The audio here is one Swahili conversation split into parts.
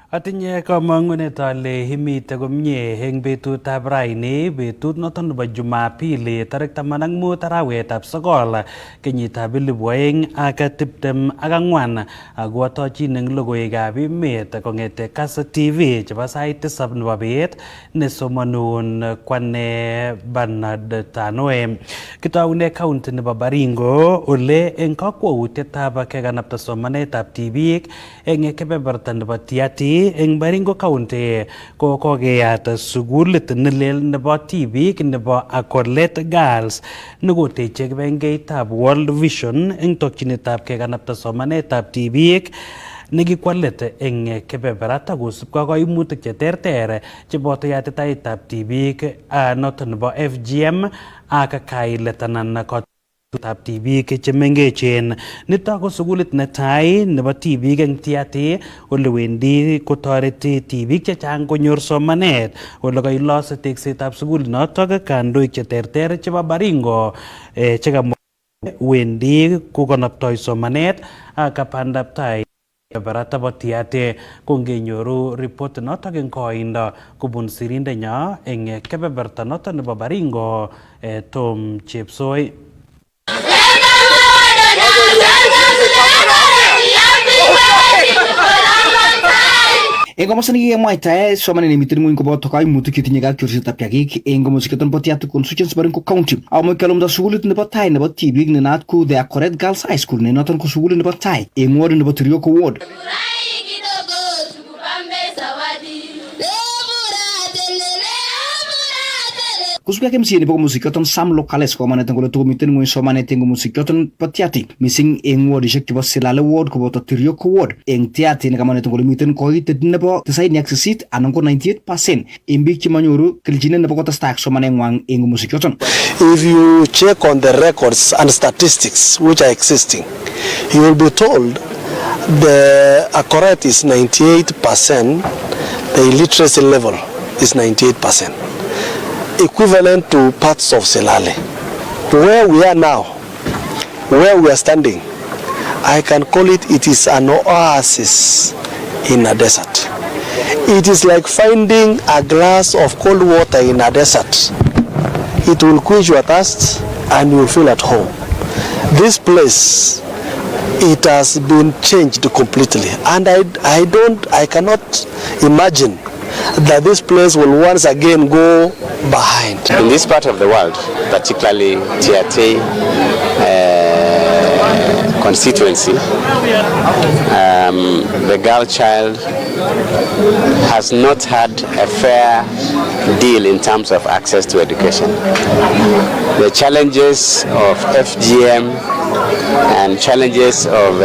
Atinye kamang'unet ale imite komye eng betutab raini, betut noton nebo Jumapili tarik 15 arawetab sogol kenyitab 2024 ako atochin eng logoiwekab emet kong'ete Kass TV chebo sait 7 nebo bet nesomanun kwane Bernard Tanoe. Kitoune county nebo Baringo ole eng kakwautietab kekanapta somanetab tibik eng kebeberta nebo Tiaty eng Baringo County ko kokeyat sukulit nelel nebo tibik nebo Akoret Girls nekoteche kibengeitab World Vision eng tokyinetab kekanapta somanetab tibik nekikwalet eng kebeberata kosubkei ak kaimutik cheterter cheboto yatitaitab tibik noton nebo FGM ak kailet anan tab tibik chemengechen. Nitok ko sukulit netai nebo tibik eng Tiaty ole wendi kotoreti tibik chechang konyor somanet. Ole kailos teksetab sukulit notok kandoik cheterter chebo Baringo chekamwa wendi kokanaptoi somanet ak bandaptai kebeberta bo Tiaty kongenyoru report notok eng koindo kobun sirindenyo eng kebeberta notok nebo Baringo Tom Chepsoi. Eng komosta nekikemwaitae somanet nemiten ngwony koboto kaimutik chetinye ak chorsetab kiagik eng komosiketon bo Tiaty constituency Baringo County. Amoi kalumda sukulit nebo tai nebo tibik ne naat ko The Akoret Girls High School ne noton ko sukulit nebo tai eng ward nebo Tirioko Ward. Kusubkei ak MCA nebo komosiketon Sam Locales komanet kole tokomiten ngwony somanet eng komosiketon bo Tiaty mising eng wardishek chebo Silale Ward koboto Tirioko Ward eng Tiaty nekamanet kole miten koitet nebo 98 anan ko 98% eng biik chemanyoru kelchinet nebo kotestai ak somaneng'wang eng komosiketon. If you check on the records and statistics which are existing, you will be told the Akoret is 98%, the illiteracy level is 98%. Equivalent to parts of Silale. Where we are now, where we are standing, I can call it is an oasis in a desert. It is like finding a glass of cold water in a desert. It will quench your thirst and you will feel at home. This place, it has been changed completely, and I cannot imagine that this place will once again go behind. In this part of the world, particularly Tiaty constituency, the girl child has not had a fair deal in terms of access to education. The challenges of FGM and challenges of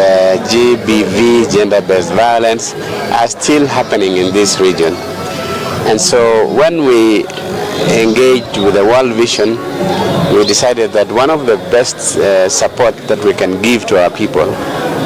GBV, gender-based violence, are still happening in this region. And so when we engaged with the World Vision, we decided that one of the best support that we can give to our people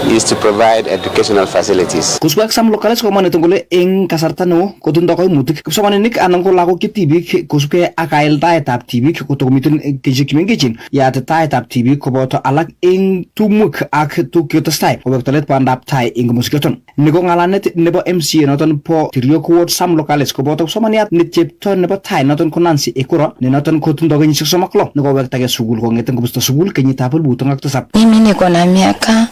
is to provide educational facilities. Kusubkei ak Sam Locales komanet kole eng kasarta neo kotindoi kaimutik kipsomaninik anan ko lagok che tibik kosubkei ak kailtaetab tibik kotokomiten kenyisiek chemengechen. Yatitaetab tibik koboto alak eng tumwek ak tuguk chetestai kowektolet bandab tai eng komosiketon. Ni ko ng'alalet nebo MCA noton po Tirioko Ward Sam Locales koboto kipsomaniat ne chepto nebo tai noton ko Nancy Ekuro ne noton kotindoi kenyisiek 36 nekowektagei sukul kong'eten kobusto sukul kenyitab 2007. Mimi niko na miaka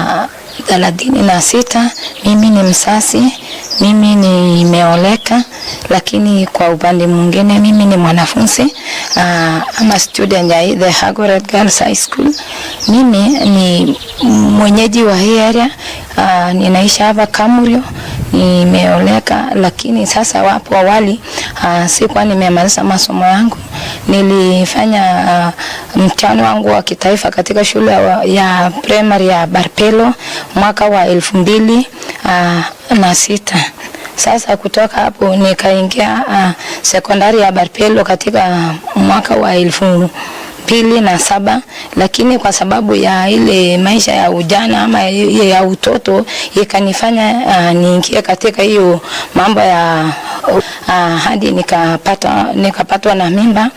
36. Mimi ni msasi, mimi nimeoleka, lakini kwa upande mwingine mimi ni mwanafunzi ama student ya The Akoret Girls High School. Mimi ni mwenyeji wa hii area, ninaishi hapa Kamurio, nimeoleka, lakini sasa wapo awali sikuwa nimemaliza masomo yangu. Nilifanya mtihani wangu wa kitaifa katika shule ya primary ya Barpelo mwaka wa 2006. Sasa kutoka hapo nikaingia sekondari ya Barpelo katika mwaka wa 2007, lakini kwa sababu ya ile maisha ya ujana ama ya utoto ikanifanya niingie katika hiyo mambo ya hadi nikapatwa na mimba,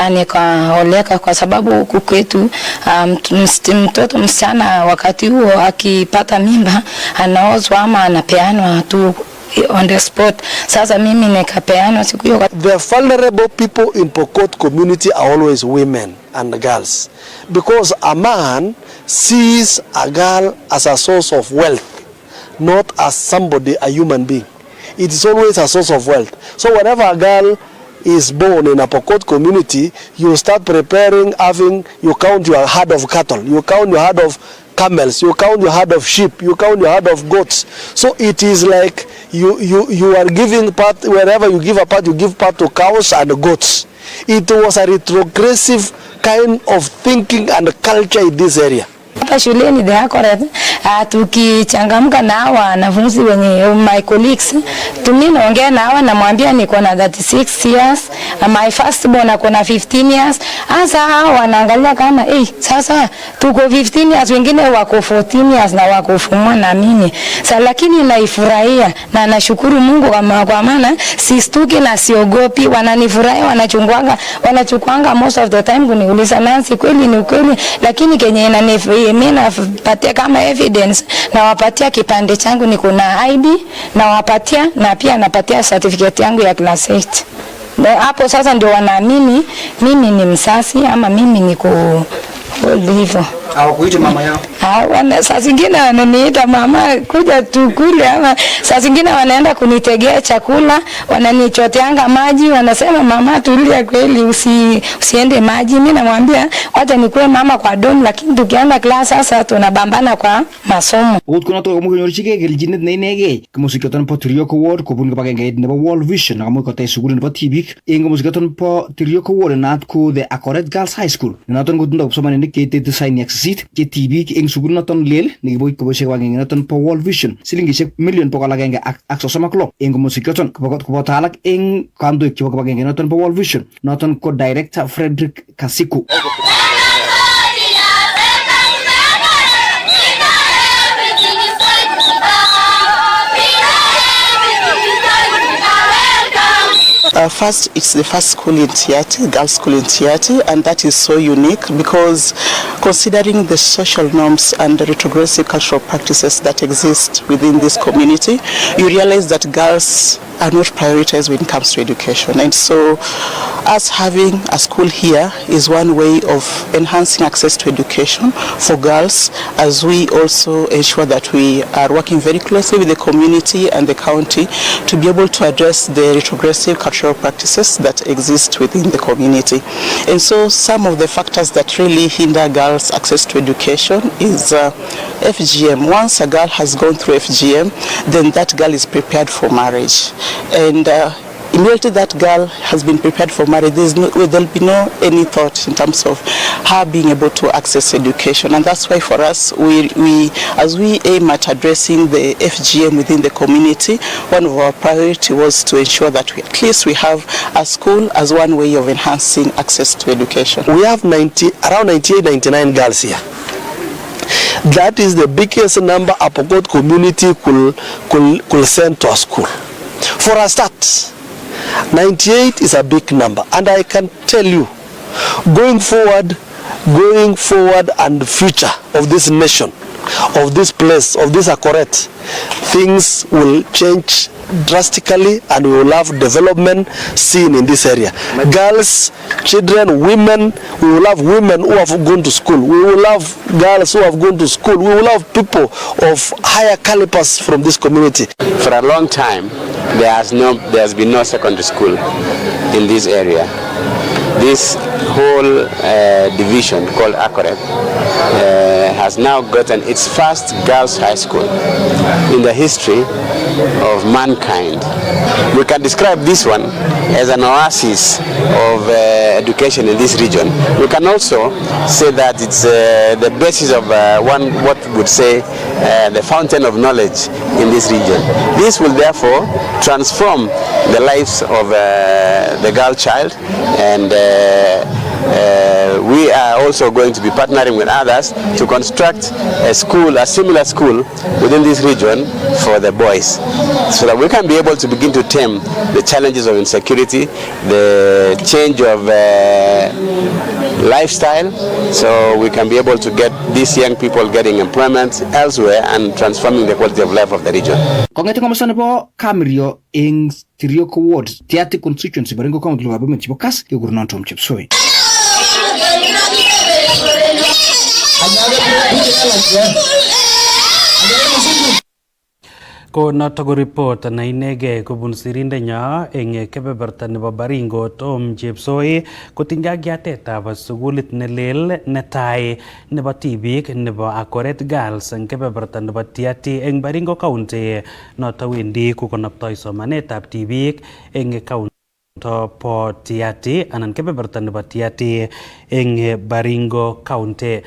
nikaoleka kwa sababu huku kwetu mtoto msichana wakati huo akipata mimba anaozwa ama anapeanwa tu on the spot. Sasa mimi nikapeana siku hiyo. The vulnerable people in Pokot community are always women and girls, because a man sees a girl as a source of wealth, not as somebody, a human being. It is always a source of wealth. So whenever a girl is born in a Pokot community, you start preparing, you count your herd of cattle, you count your herd of camels, you count your herd of sheep, you count your herd of goats. So it is like you are giving part, wherever you give a part, you give part to cows and goats. It was a retrogressive kind of thinking and culture in this area. Hapa shuleni the Akoret, tukichangamka na wanafunzi wenye my colleagues, naongea na hawa namwambia niko na 36 years, my first born ako na 15 years. Sasa hawa wanaangalia kama sasa tuko 15 years, wengine wako 14 years na wako fumwa na mimi. Sasa lakini naifurahia na nashukuru Mungu kwa maana sistuki na siogopi, wananifurahia, wanachukuanga most of the time kuniuliza Nancy, kweli ni kweli, lakini kenye mimi napatia kama evidence, na wapatia kipande changu niko na ID, na wapatia na pia napatia certificate yangu ya class 8. Hapo sasa ndio wanaamini mimi ni msasi ama mimi niko hivyo. Hawakuita mama yao? Saa zingine wananiita mama kuja tukule, ama saa zingine wanaenda kunitegea chakula, wananichoteanga maji, wanasema mama tulia kweli usiende maji. Mimi namwambia wacha nikue mama kwa dom, lakini tukienda class sasa tunabambana kwa masomo. Kuna to mukonyorchige keljinet ne inege komusikoton po Tirioko Ward kobun kibagengeit nebo World Vision akamuch kotech sukul nebo tibik eng komusikoton po Tirioko Ward naat ko the Akoret Girls High School. Noton kotindoi kipsomaninik chetesaini ak 8 che tibik eng sukul noton lel nekiboit koboishe kibagenge noton po World Vision silingishek million 136 eng komusikoton koboto alak eng kandoik chebo kibagenge noton po World Vision noton ko Director Frederick Kasiku. First, it's the first school in Tiati, girls' school in Tiati, and that is so unique because considering the social norms and the retrogressive cultural practices that exist within this community, you realize that girls are not prioritized when it comes to education. And so us having a school here is one way of enhancing access to education for girls, as we also ensure that we are working very closely with the community and the county to be able to address the retrogressive cultural practices that exist within the community. And so some of the factors that really hinder girls' access to education is FGM. Once a girl has gone through FGM, then that girl is prepared for marriage. And immediately that girl has been prepared for marriage, there'll be no any thought in terms of her being able to access education. And that's why for us, as we aim at addressing the FGM within the community, one of our priority was to ensure that at least we have a school as one way of enhancing access to education. We have around 98, 99 girls here. That is the biggest number a Pokot community could send to a school. For a start, 98 is a big number, and I can tell you, going forward and the future of this nation, of this place, of this Akoret, things will change drastically, and we will have development seen in this area. Girls, children, women, we will have women who have gone to school. We will have girls who have gone to school. We will have people of higher calibers from this community. For a long time, there's been no secondary school in this area. This whole division called Akoret has now gotten its first girls' high school in the history of mankind. We can describe this one as an oasis of education in this region. We can also say that it's the basis of what would say the fountain of knowledge in this region. This will therefore transform the lives of the girl child, and we are also going to be partnering with others to construct a similar school within this region for the boys, so that we can be able to begin to tame the challenges of insecurity, the change of lifestyle, so we can be able to get these young people getting employment elsewhere and transforming the quality of life of the region. Kongete komosta nebo Kamirio ing Tirioko Ward, Tiati constituency Baringo County lo government chibo kas kigurunon Tom Chepsoi. Ko noto ko report na inege kubun sirindenya eng kebeberta nebo Baringo Tom Chepsoi kotinga gyatetab sugulit nelel netai nebo tibik nebo Akoret Girls eng kebeberta nebo Tiati eng Baringo County noto wendi kukonoptoi somanetab tibik eng county po Tiati anan kebeberta nebo Tiati eng Baringo County.